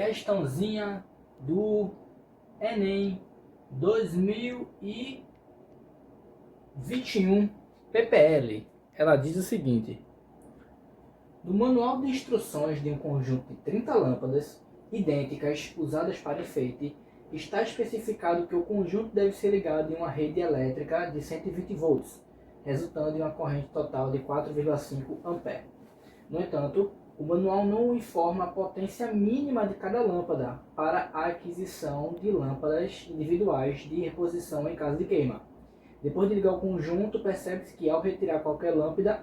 questãozinha do Enem 2021 PPL. Ela diz o seguinte: no manual de instruções de um conjunto de 30 lâmpadas idênticas usadas para enfeite, está especificado que o conjunto deve ser ligado em uma rede elétrica de 120 volts, resultando em uma corrente total de 4,5 A. No entanto, o manual não informa a potência mínima de cada lâmpada para a aquisição de lâmpadas individuais de reposição em caso de queima. Depois de ligar o conjunto, percebe-se que ao retirar qualquer lâmpada,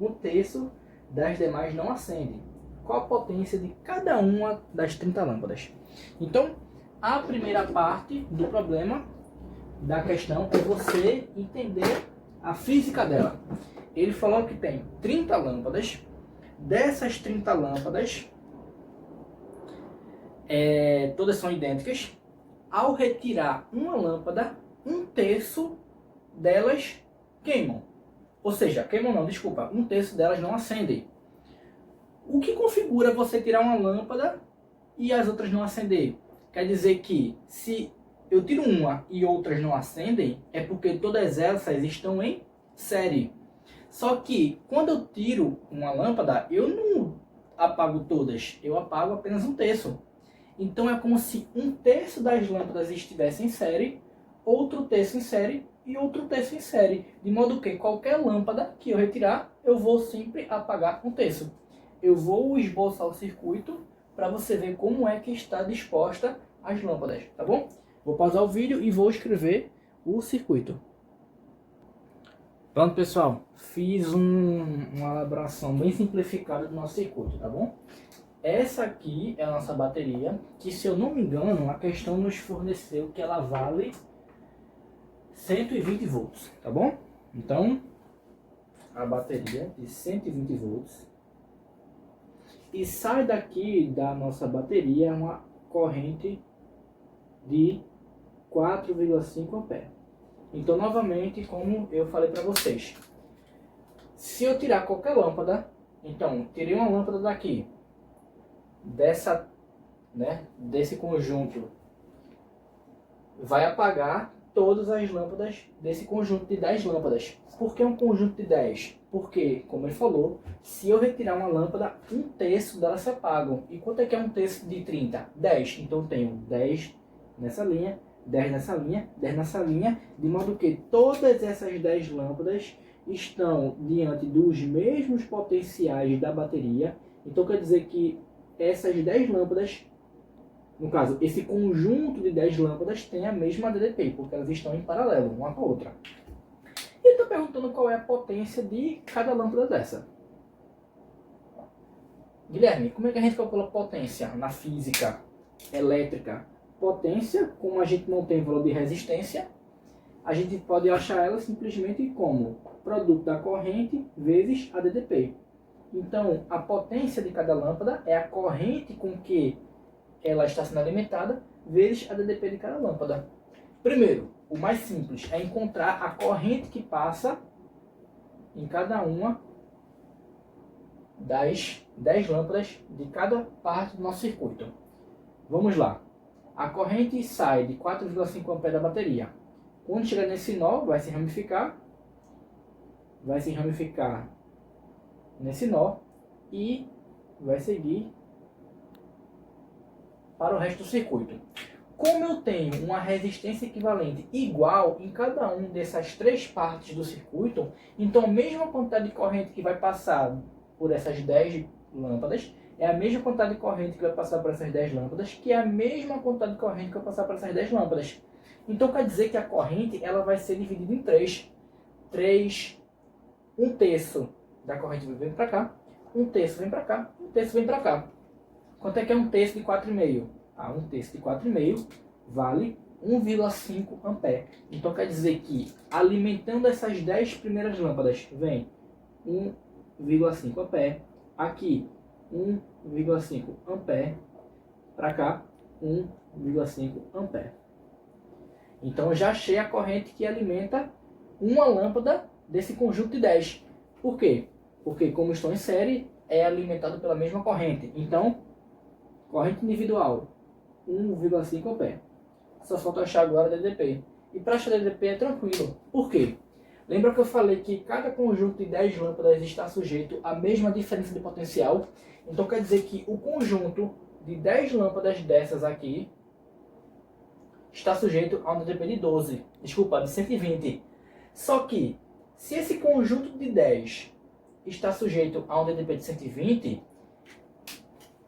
um terço das demais não acende. Qual a potência de cada uma das 30 lâmpadas? Então, a primeira parte do problema da questão é você entender a física dela. Ele falou que tem 30 lâmpadas. Dessas 30 lâmpadas, todas são idênticas. Ao retirar uma lâmpada, um terço delas queimam. Ou seja, queimam não, desculpa, um terço delas não acendem. O que configura você tirar uma lâmpada e as outras não acender? Quer dizer que se eu tiro uma e outras não acendem, é porque todas essas estão em série. Só que quando eu tiro uma lâmpada, eu não apago todas, eu apago apenas um terço. Então é como se um terço das lâmpadas estivesse em série, outro terço em série e outro terço em série. De modo que qualquer lâmpada que eu retirar, eu vou sempre apagar um terço. Eu vou esboçar o circuito para você ver como é que está disposta as lâmpadas, tá bom? Vou pausar o vídeo e vou escrever o circuito. Pronto, pessoal, fiz uma elaboração bem simplificada do nosso circuito, tá bom? Essa aqui é a nossa bateria, que se eu não me engano, a questão nos forneceu que ela vale 120 volts, tá bom? Então, a bateria de 120 volts. E sai daqui da nossa bateria uma corrente de 4,5 A. Então, novamente, como eu falei para vocês, se eu tirar qualquer lâmpada, então, tirei uma lâmpada daqui, desse conjunto, vai apagar todas as lâmpadas desse conjunto de 10 lâmpadas. Por que um conjunto de 10? Porque, como ele falou, se eu retirar uma lâmpada, um terço delas se apagam. E quanto é que é um terço de 30? 10. Então, eu tenho 10 nessa linha, 10 nessa linha, 10 nessa linha, de modo que todas essas 10 lâmpadas estão diante dos mesmos potenciais da bateria. Então quer dizer que essas 10 lâmpadas, no caso, esse conjunto de 10 lâmpadas tem a mesma DDP, porque elas estão em paralelo, uma com a outra. E ele está perguntando qual é a potência de cada lâmpada dessa. Guilherme, como é que a gente calcula potência na física elétrica? Potência, como a gente não tem valor de resistência, a gente pode achar ela simplesmente como produto da corrente vezes a DDP. Então, a potência de cada lâmpada é a corrente com que ela está sendo alimentada vezes a DDP de cada lâmpada. Primeiro, o mais simples é encontrar a corrente que passa em cada uma das 10 lâmpadas de cada parte do nosso circuito. Vamos lá. A corrente sai de 4,5 A da bateria. Quando chegar nesse nó, vai se ramificar nesse nó e vai seguir para o resto do circuito. Como eu tenho uma resistência equivalente igual em cada uma dessas três partes do circuito, então a mesma quantidade de corrente que vai passar por essas 10 lâmpadas é a mesma quantidade de corrente que vai passar por essas 10 lâmpadas, que é a mesma quantidade de corrente que vai passar por essas 10 lâmpadas. Então quer dizer que a corrente ela vai ser dividida em 3. Um terço da corrente vem para cá, um terço vem para cá, um terço vem para cá. Quanto é que é um terço de 4,5? Um terço de 4,5 vale 1,5 A. Então quer dizer que alimentando essas 10 primeiras lâmpadas vem 1,5 A. Aqui 1,5 A. Para cá 1,5 A. Então eu já achei a corrente que alimenta uma lâmpada desse conjunto de 10. Por quê? Porque como estão em série, é alimentado pela mesma corrente. Então, Corrente individual, 1,5 ampere. Só falta achar agora DDP. E para achar DDP é tranquilo. Por quê? Lembra que eu falei que cada conjunto de 10 lâmpadas está sujeito à mesma diferença de potencial? Então quer dizer que o conjunto de 10 lâmpadas dessas aqui está sujeito a um DDP de 12. Desculpa, de 120. Só que, se esse conjunto de 10 está sujeito a um DDP de 120,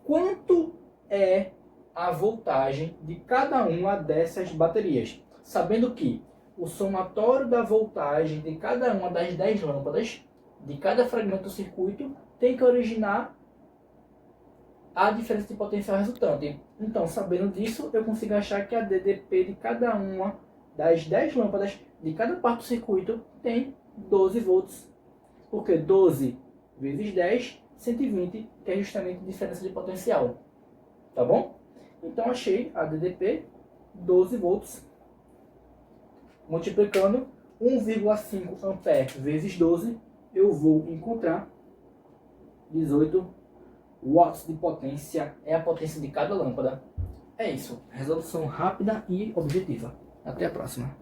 quanto é a voltagem de cada uma dessas baterias? Sabendo que o somatório da voltagem de cada uma das 10 lâmpadas, de cada fragmento do circuito, tem que originar a diferença de potencial resultante. Então, sabendo disso, eu consigo achar que a DDP de cada uma das 10 lâmpadas de cada parte do circuito tem 12 volts. Porque 12 vezes 10, 120, que é justamente a diferença de potencial. Tá bom? Então, achei a DDP 12 volts. Multiplicando 1,5 ampere vezes 12, eu vou encontrar 18 watts de potência. É a potência de cada lâmpada. É isso. Resolução rápida e objetiva. Até a próxima.